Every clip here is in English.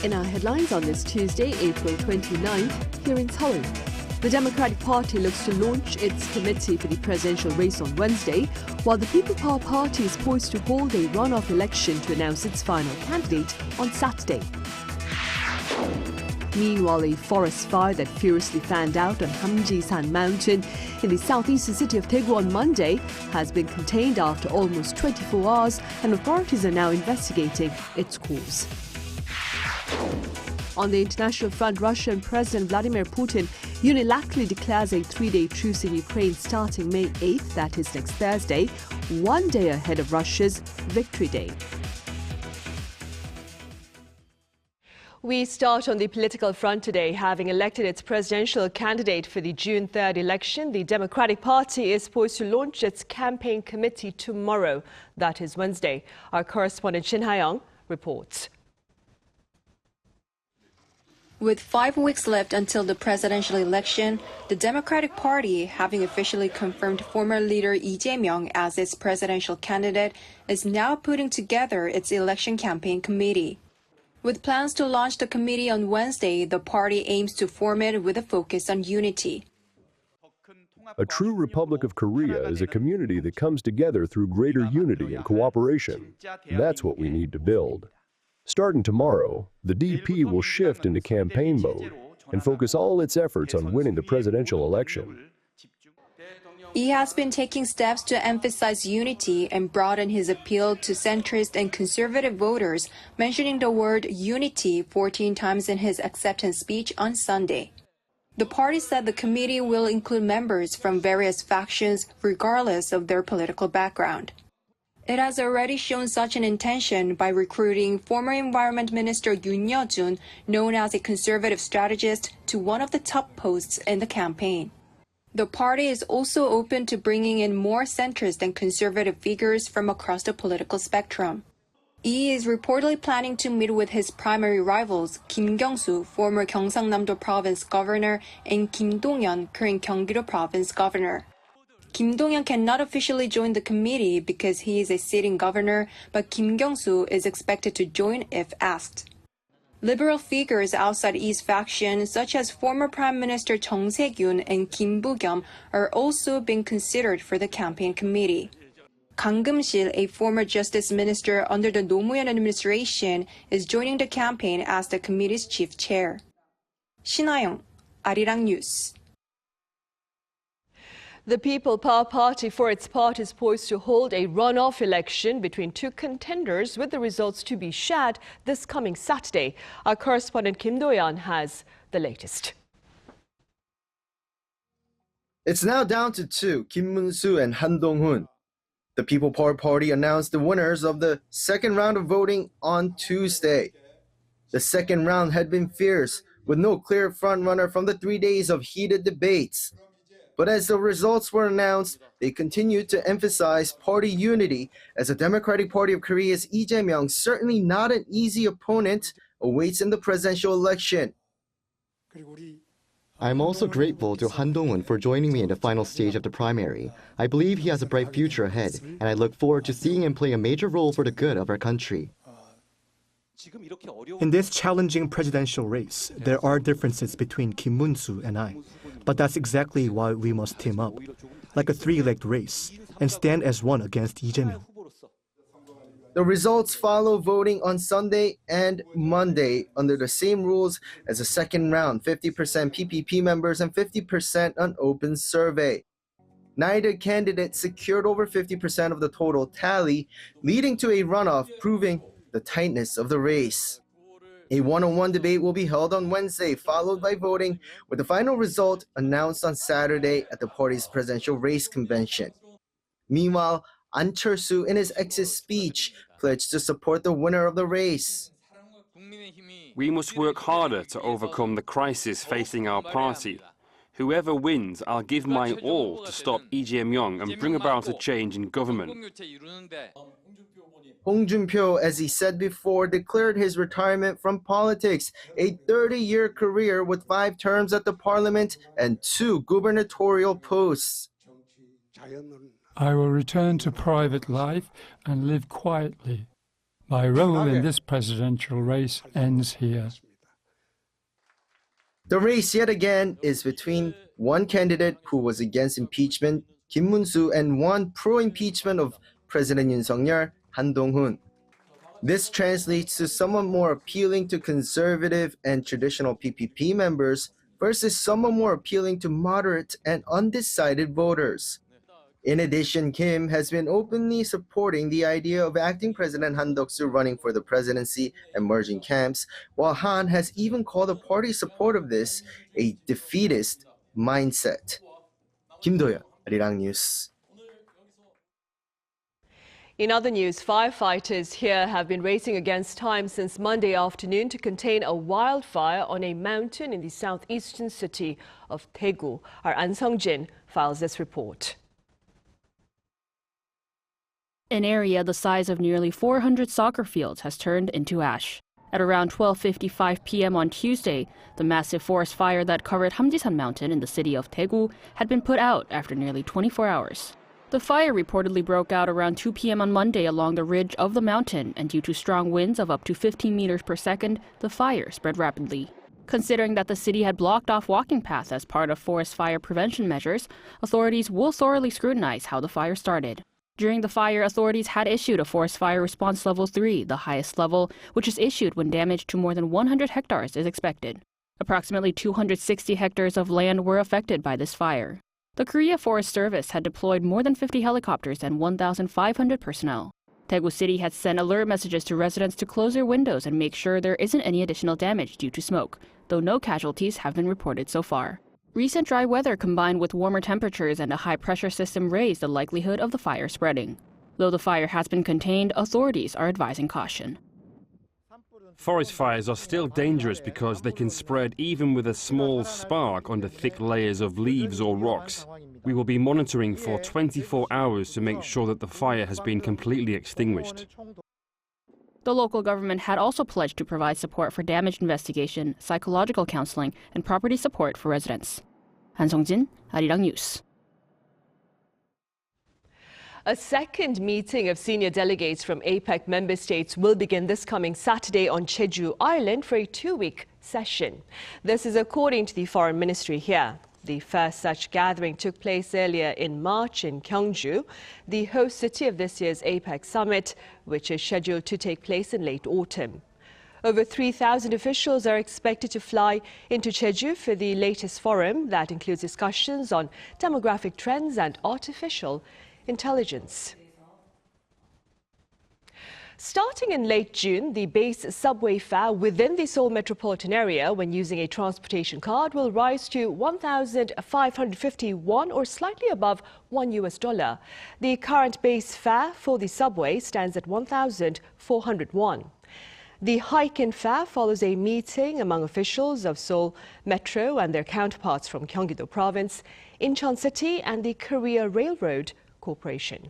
In our headlines on this Tuesday, April 29th, here in Seoul, the Democratic Party looks to launch its committee for the presidential race on Wednesday, while the People Power Party is poised to hold a runoff election to announce its final candidate on Saturday. Meanwhile, a forest fire that furiously fanned out on Hamjisan Mountain in the southeastern city of Daegu on Monday has been contained after almost 24 hours, and authorities are now investigating its cause. On the international front, Russian President Vladimir Putin unilaterally declares a 3-day truce in Ukraine starting May 8th, that is next Thursday, 1 day ahead of Russia's Victory Day. We start on the political front today. Having elected its presidential candidate for the June 3rd election, the Democratic Party is poised to launch its campaign committee tomorrow, that is Wednesday. Our correspondent Shin Ha-young reports. With 5 weeks left until the presidential election, the Democratic Party, having officially confirmed former leader Lee Jae-myung as its presidential candidate, is now putting together its election campaign committee. With plans to launch the committee on Wednesday, the party aims to form it with a focus on unity. A true Republic of Korea is a community that comes together through greater unity and cooperation. That's what we need to build. Starting tomorrow, the DP will shift into campaign mode and focus all its efforts on winning the presidential election. He has been taking steps to emphasize unity and broaden his appeal to centrist and conservative voters, mentioning the word unity 14 times in his acceptance speech on Sunday. The party said the committee will include members from various factions regardless of their political background. It has already shown such an intention by recruiting former Environment Minister Yoon Yeol-jun, known as a conservative strategist, to one of the top posts in the campaign. The party is also open to bringing in more centrist and conservative figures from across the political spectrum. Lee is reportedly planning to meet with his primary rivals, Kim Kyung-soo, former Gyeongsangnam-do Province Governor, and Kim Dong-yeon, current Gyeonggi-do Province Governor. Kim Dong-yeon cannot officially join the committee because he is a sitting governor, but Kim Kyung-soo is expected to join if asked. Liberal figures outside East faction, such as former Prime Minister Chung Se-kyun and Kim Bu-kyum, are also being considered for the campaign committee. Kang Keum-sil, a former justice minister under the Roh Moo-hyun administration, is joining the campaign as the committee's chief chair. Shin Ha-young, Arirang News. The People Power Party, for its part, is poised to hold a runoff election between two contenders, with the results to be shared this coming Saturday. Our correspondent Kim Do-yeon has the latest. It's now down to two, Kim Moon-soo and Han Dong-hoon. The People Power Party announced the winners of the second round of voting on Tuesday. The second round had been fierce, with no clear frontrunner from the 3 days of heated debates. But as the results were announced, they continued to emphasize party unity, as the Democratic Party of Korea's Lee Jae-myung, certainly not an easy opponent, awaits in the presidential election. I'm also grateful to Han Dong-hoon for joining me in the final stage of the primary. I believe he has a bright future ahead, and I look forward to seeing him play a major role for the good of our country. In this challenging presidential race, there are differences between Kim Moon-soo and I. But that's exactly why we must team up, like a three-legged race, and stand as one against Lee Jae-myung. The results follow voting on Sunday and Monday under the same rules as the second round, 50% PPP members and 50% an open survey. Neither candidate secured over 50% of the total tally, leading to a runoff, proving the tightness of the race. A one-on-one debate will be held on Wednesday, followed by voting, with the final result announced on Saturday at the party's presidential race convention. Meanwhile, An Chul-soo, in his exit speech, pledged to support the winner of the race. We must work harder to overcome the crisis facing our party. Whoever wins, I'll give my all to stop Lee Jae-myung and bring about a change in government. Hong Jun-pyo, as he said before, declared his retirement from politics, a 30-year career with 5 terms at the parliament and 2 gubernatorial posts. I will return to private life and live quietly. My role in this presidential race ends here. The race yet again is between one candidate who was against impeachment, Kim Moon-soo, and one pro-impeachment of President Yoon Suk-yeol, Han Dong-hoon. This translates to someone more appealing to conservative and traditional PPP members versus someone more appealing to moderate and undecided voters. In addition, Kim has been openly supporting the idea of acting President Han Duck-soo running for the presidency and merging camps, while Han has even called the party's support of this a defeatist mindset. Kim Do-yeon, Arirang News. In other news, firefighters here have been racing against time since Monday afternoon to contain a wildfire on a mountain in the southeastern city of Daegu. Our An Sung-jin files this report. An area the size of nearly 400 soccer fields has turned into ash. At around 12:55 p.m. on Tuesday, the massive forest fire that covered Hamjisan Mountain in the city of Daegu had been put out after nearly 24 hours. The fire reportedly broke out around 2 p.m. on Monday along the ridge of the mountain, and due to strong winds of up to 15 meters per second, the fire spread rapidly. Considering that the city had blocked off walking paths as part of forest fire prevention measures, authorities will thoroughly scrutinize how the fire started. During the fire, authorities had issued a Forest Fire Response Level 3, the highest level, which is issued when damage to more than 100 hectares is expected. Approximately 260 hectares of land were affected by this fire. The Korea Forest Service had deployed more than 50 helicopters and 1,500 personnel. Daegu City had sent alert messages to residents to close their windows and make sure there isn't any additional damage due to smoke, though no casualties have been reported so far. Recent dry weather combined with warmer temperatures and a high-pressure system raised the likelihood of the fire spreading. Though the fire has been contained, authorities are advising caution. Forest fires are still dangerous because they can spread even with a small spark under thick layers of leaves or rocks. We will be monitoring for 24 hours to make sure that the fire has been completely extinguished. The local government had also pledged to provide support for damage investigation, psychological counseling, and property support for residents. Han Sung-jin, Arirang News. A second meeting of senior delegates from APEC member states will begin this coming Saturday on Jeju Island for a 2-week session. This is according to the Foreign Ministry here. The first such gathering took place earlier in March in Gyeongju, the host city of this year's APEC summit, which is scheduled to take place in late autumn. Over 3,000 officials are expected to fly into Jeju for the latest forum that includes discussions on demographic trends and artificial intelligence. Starting in late June, the base subway fare within the Seoul metropolitan area when using a transportation card will rise to 1,550 won or slightly above $1. The current base fare for the subway stands at 1,400 won. The hike in fare follows a meeting among officials of Seoul Metro and their counterparts from Gyeonggi-do Province, Incheon City and the Korea Railroad Corporation.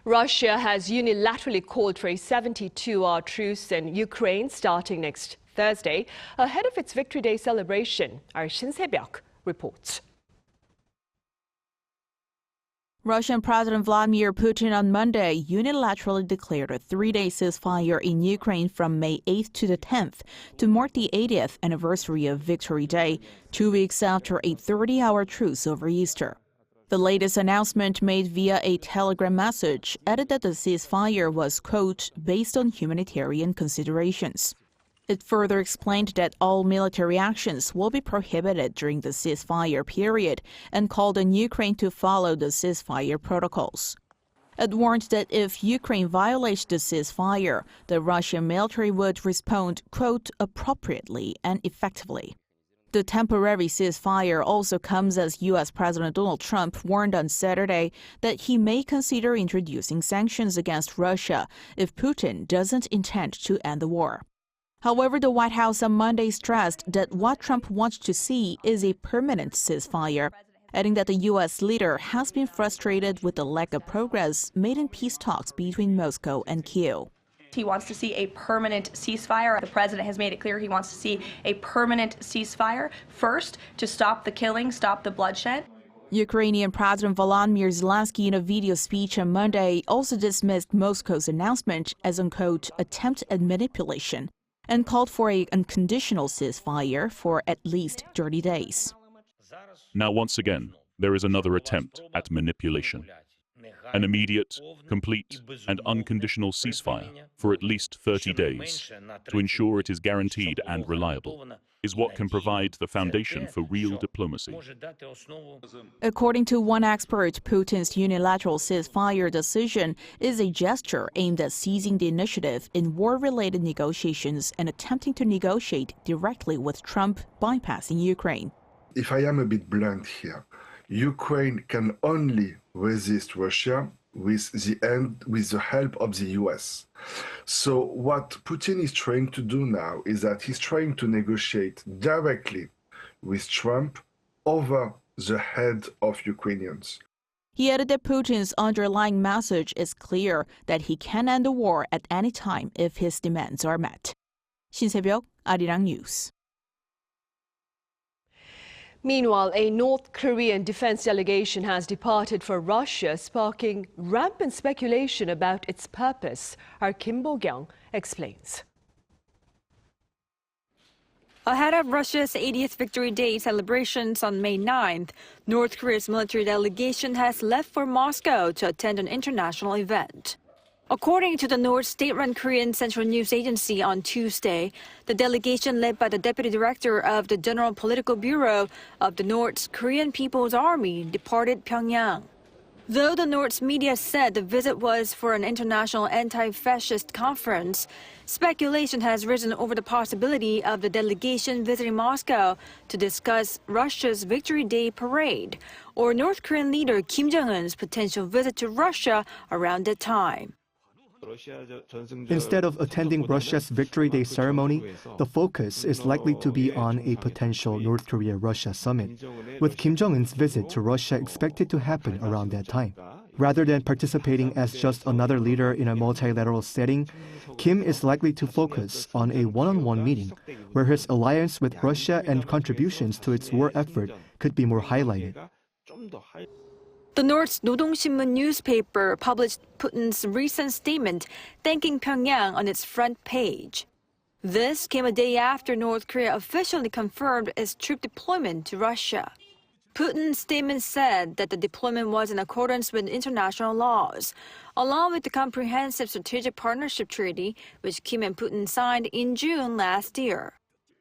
Russia has unilaterally called for a 72-hour truce in Ukraine starting next Thursday, ahead of its Victory Day celebration. Our Shin Se-byuk reports. Russian President Vladimir Putin on Monday unilaterally declared a 3-day ceasefire in Ukraine from May 8th to the 10th to mark the 80th anniversary of Victory Day, 2 weeks after a 30-hour truce over Easter. The latest announcement made via a telegram message added that the ceasefire was, quote, based on humanitarian considerations. It further explained that all military actions will be prohibited during the ceasefire period and called on Ukraine to follow the ceasefire protocols. It warned that if Ukraine violates the ceasefire, the Russian military would respond, quote, appropriately and effectively. The temporary ceasefire also comes as U.S. President Donald Trump warned on Saturday that he may consider introducing sanctions against Russia if Putin doesn't intend to end the war. However, the White House on Monday stressed that what Trump wants to see is a permanent ceasefire, adding that the U.S. leader has been frustrated with the lack of progress made in peace talks between Moscow and Kyiv. He wants to see a permanent ceasefire. The president has made it clear he wants to see a permanent ceasefire, first to stop the killing, stop the bloodshed. Ukrainian President Volodymyr Zelensky, in a video speech on Monday, also dismissed Moscow's announcement as an, quote, attempt at manipulation, and called for an unconditional ceasefire for at least 30 days. Now, once again, there is another attempt at manipulation. An immediate, complete, and unconditional ceasefire for at least 30 days to ensure it is guaranteed and reliable is what can provide the foundation for real diplomacy. According to one expert, Putin's unilateral ceasefire decision is a gesture aimed at seizing the initiative in war-related negotiations and attempting to negotiate directly with Trump, bypassing Ukraine. If I am a bit blunt here, Ukraine can only resist Russia with the help of the US. So what Putin is trying to do now is that he's trying to negotiate directly with Trump over the head of Ukrainians. He added that Putin's underlying message is clear, that he can end the war at any time if his demands are met. 신새벽 Arirang News. Meanwhile, a North Korean defense delegation has departed for Russia, sparking rampant speculation about its purpose. Our Kim Bo-kyung explains. Ahead of Russia's 80th Victory Day celebrations on May 9th, North Korea's military delegation has left for Moscow to attend an international event. According to the North's state-run Korean Central News Agency on Tuesday, the delegation led by the Deputy Director of the General Political Bureau of the North's Korean People's Army departed Pyongyang. Though the North's media said the visit was for an international anti-fascist conference, speculation has risen over the possibility of the delegation visiting Moscow to discuss Russia's Victory Day parade or North Korean leader Kim Jong-un's potential visit to Russia around that time. Instead of attending Russia's Victory Day ceremony, the focus is likely to be on a potential North Korea-Russia summit, with Kim Jong-un's visit to Russia expected to happen around that time. Rather than participating as just another leader in a multilateral setting, Kim is likely to focus on a one-on-one meeting, where his alliance with Russia and contributions to its war effort could be more highlighted. The North's 노동신문 newspaper published Putin's recent statement thanking Pyongyang on its front page. This came a day after North Korea officially confirmed its troop deployment to Russia. Putin's statement said that the deployment was in accordance with international laws, along with the Comprehensive Strategic Partnership Treaty, which Kim and Putin signed in June last year.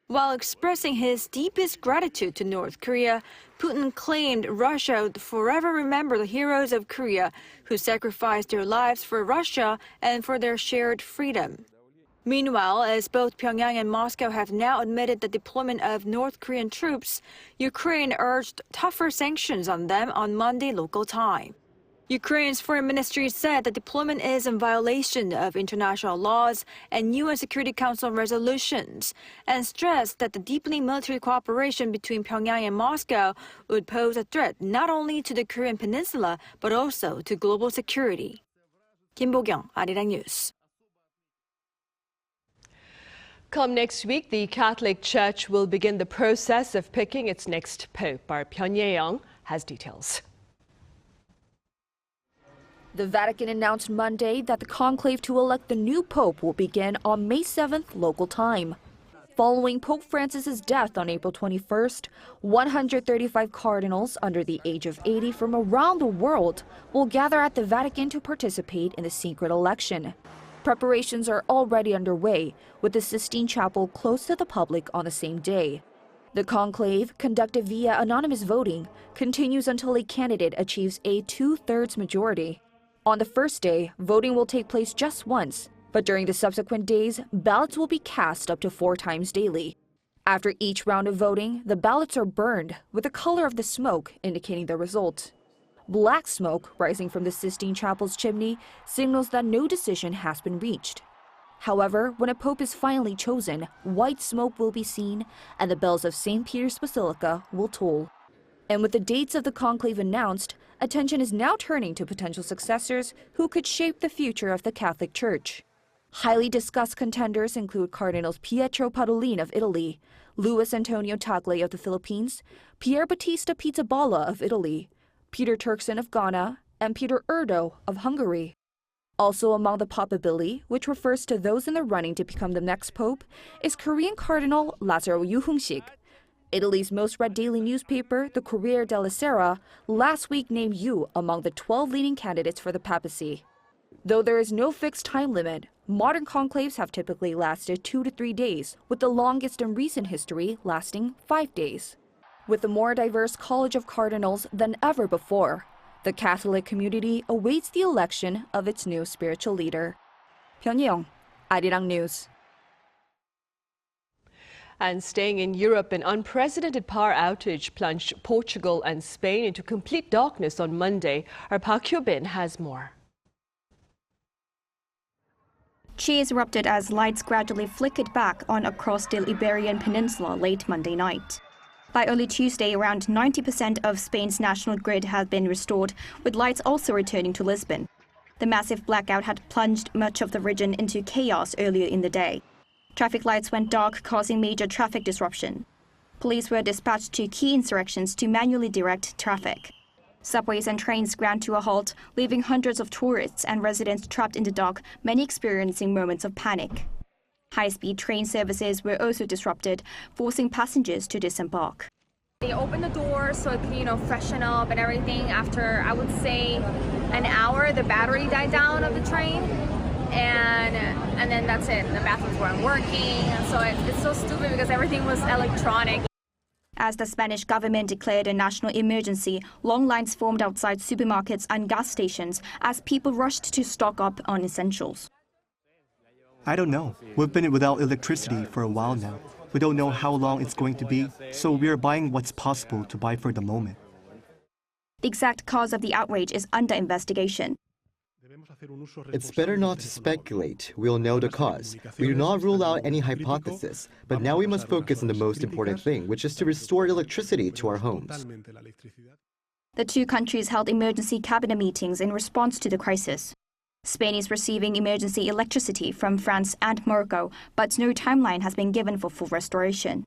While expressing his deepest gratitude to North Korea, Putin claimed Russia would forever remember the heroes of Korea who sacrificed their lives for Russia and for their shared freedom. Meanwhile, as both Pyongyang and Moscow have now admitted the deployment of North Korean troops, Ukraine urged tougher sanctions on them on Monday local time. Ukraine's foreign ministry said the deployment is in violation of international laws and UN Security Council resolutions, and stressed that the deepening military cooperation between Pyongyang and Moscow would pose a threat not only to the Korean peninsula, but also to global security. Kim Bo-kyung, Arirang News. Come next week, the Catholic Church will begin the process of picking its next pope. Our Pyongyang has details. The Vatican announced Monday that the conclave to elect the new pope will begin on May 7th local time. Following Pope Francis's death on April 21st, 135 cardinals under the age of 80 from around the world will gather at the Vatican to participate in the secret election. Preparations are already underway, with the Sistine Chapel closed to the public on the same day. The conclave, conducted via anonymous voting, continues until a candidate achieves a 2/3 majority. On the first day, voting will take place just once, but during the subsequent days, ballots will be cast up to 4 times daily. After each round of voting, the ballots are burned, with the color of the smoke indicating the result. Black smoke rising from the Sistine Chapel's chimney signals that no decision has been reached. However, when a pope is finally chosen, white smoke will be seen, and the bells of St. Peter's Basilica will toll. And with the dates of the conclave announced, attention is now turning to potential successors who could shape the future of the Catholic Church. Highly discussed contenders include Cardinals Pietro Parolin of Italy, Luis Antonio Tagle of the Philippines, Pier Battista Pizzaballa of Italy, Peter Turkson of Ghana, and Peter Erdo of Hungary. Also among the papabili, which refers to those in the running to become the next pope, is Korean Cardinal Lazaro Yuhung-sik. Italy's most read daily newspaper, the Corriere della Sera, last week named Yu among the 12 leading candidates for the papacy. Though there is no fixed time limit, modern conclaves have typically lasted 2 to 3 days, with the longest in recent history lasting 5 days. With a more diverse college of cardinals than ever before, the Catholic community awaits the election of its new spiritual leader. Hyun-young, Arirang News. And staying in Europe, an unprecedented power outage plunged Portugal and Spain into complete darkness on Monday. Our Park Hyo-bin has more. Cheers erupted as lights gradually flickered back on across the Iberian Peninsula late Monday night. By early Tuesday, around 90% of Spain's national grid had been restored, with lights also returning to Lisbon. The massive blackout had plunged much of the region into chaos earlier in the day. Traffic lights went dark, causing major traffic disruption. Police were dispatched to key intersections to manually direct traffic. Subways and trains ground to a halt, leaving hundreds of tourists and residents trapped in the dark, many experiencing moments of panic. High-speed train services were also disrupted, forcing passengers to disembark. They opened the doors so it could, freshen up and everything. After, I would say, an hour, the battery died down of the train. And then that's it. The bathrooms weren't working. And so it's so stupid because everything was electronic. As the Spanish government declared a national emergency, long lines formed outside supermarkets and gas stations as people rushed to stock up on essentials. I don't know. We've been without electricity for a while now. We don't know how long it's going to be, so we're buying what's possible to buy for the moment. The exact cause of the outrage is under investigation. It's better not to speculate. We'll know the cause. We do not rule out any hypothesis, but now we must focus on the most important thing, which is to restore electricity to our homes. The two countries held emergency cabinet meetings in response to the crisis. Spain is receiving emergency electricity from France and Morocco, but no timeline has been given for full restoration.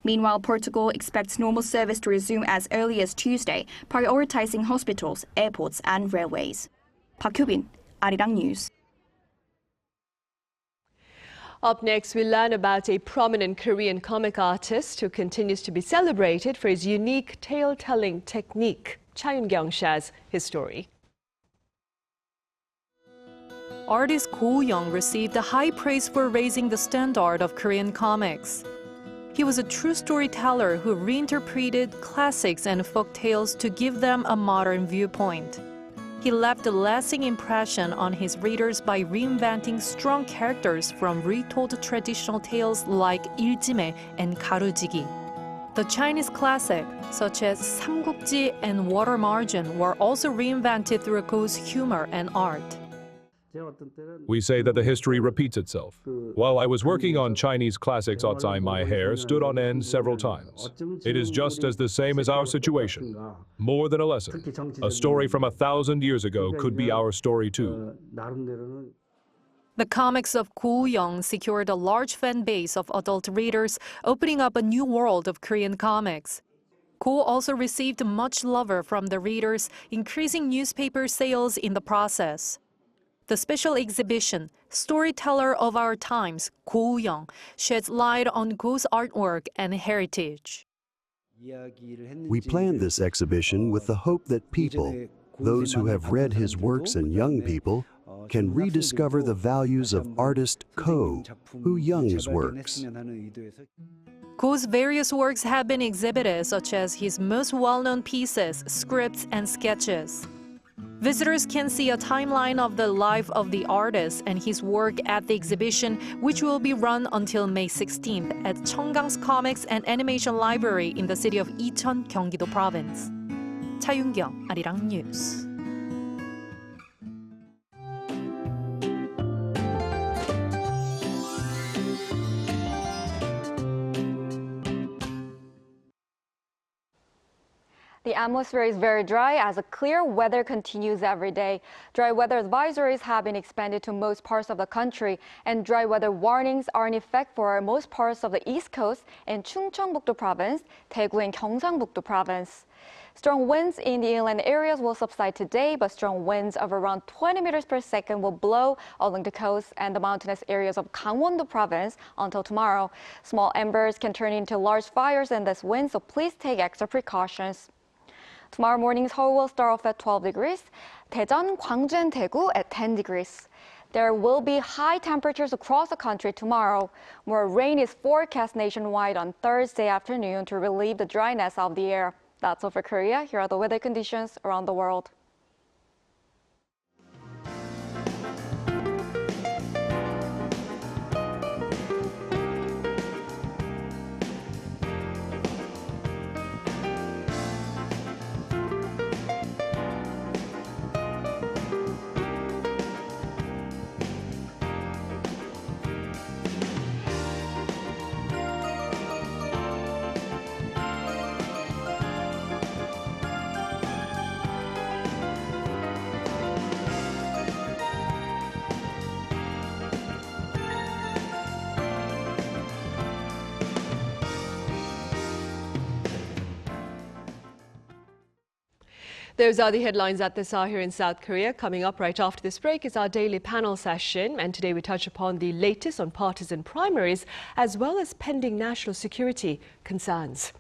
Meanwhile, Portugal expects normal service to resume as early as Tuesday, prioritizing hospitals, airports and railways. Park Hyo-bin, Arirang News. Up next, we learn about a prominent Korean comic artist who continues to be celebrated for his unique tale-telling technique. Cha Yoon-kyung shares his story. Artist Koh Woo-young received high praise for raising the standard of Korean comics. He was a true storyteller who reinterpreted classics and folk tales to give them a modern viewpoint. He left a lasting impression on his readers by reinventing strong characters from retold traditional tales like 일지매 and 가루지기. The Chinese classics, such as 삼국지 and Water Margin, were also reinvented through Koh's humor and art. We say that the history repeats itself. While I was working on Chinese classics, outside my hair stood on end several times. It is just as the same as our situation. More than a lesson. A story from 1,000 years ago could be our story too. The comics of Koh Woo-young secured a large fan base of adult readers, opening up a new world of Korean comics. Koh also received much love from the readers, increasing newspaper sales in the process. The special exhibition, Storyteller of Our Times, Koh Woo-young, sheds light on Koh's artwork and heritage. We planned this exhibition with the hope that people, those who have read his works and young people, can rediscover the values of artist Koh Woo-young's works. Koh's various works have been exhibited, such as his most well-known pieces, scripts, and sketches. Visitors can see a timeline of the life of the artist and his work at the exhibition, which will be run until May 16th at Cheonggang's Comics and Animation Library in the city of Icheon, Gyeonggi-do Province. Cha Yoon-kyung, Arirang News. The atmosphere is very dry as a clear weather continues every day. Dry weather advisories have been expanded to most parts of the country, and dry weather warnings are in effect for most parts of the East Coast and Chungcheongbuk-do Province, Daegu and Gyeongsang-buk-do Province. Strong winds in the inland areas will subside today, but strong winds of around 20 meters per second will blow along the coast and the mountainous areas of Gangwon-do Province until tomorrow. Small embers can turn into large fires in this wind, so please take extra precautions. Tomorrow morning, Seoul will start off at 12 degrees, Daejeon, Gwangju, and Daegu at 10 degrees. There will be high temperatures across the country tomorrow. More rain is forecast nationwide on Thursday afternoon to relieve the dryness of the air. That's all for Korea. Here are the weather conditions around the world. Those are the headlines at this hour here in South Korea. Coming up right after this break is our daily panel session. And today we touch upon the latest on partisan primaries as well as pending national security concerns.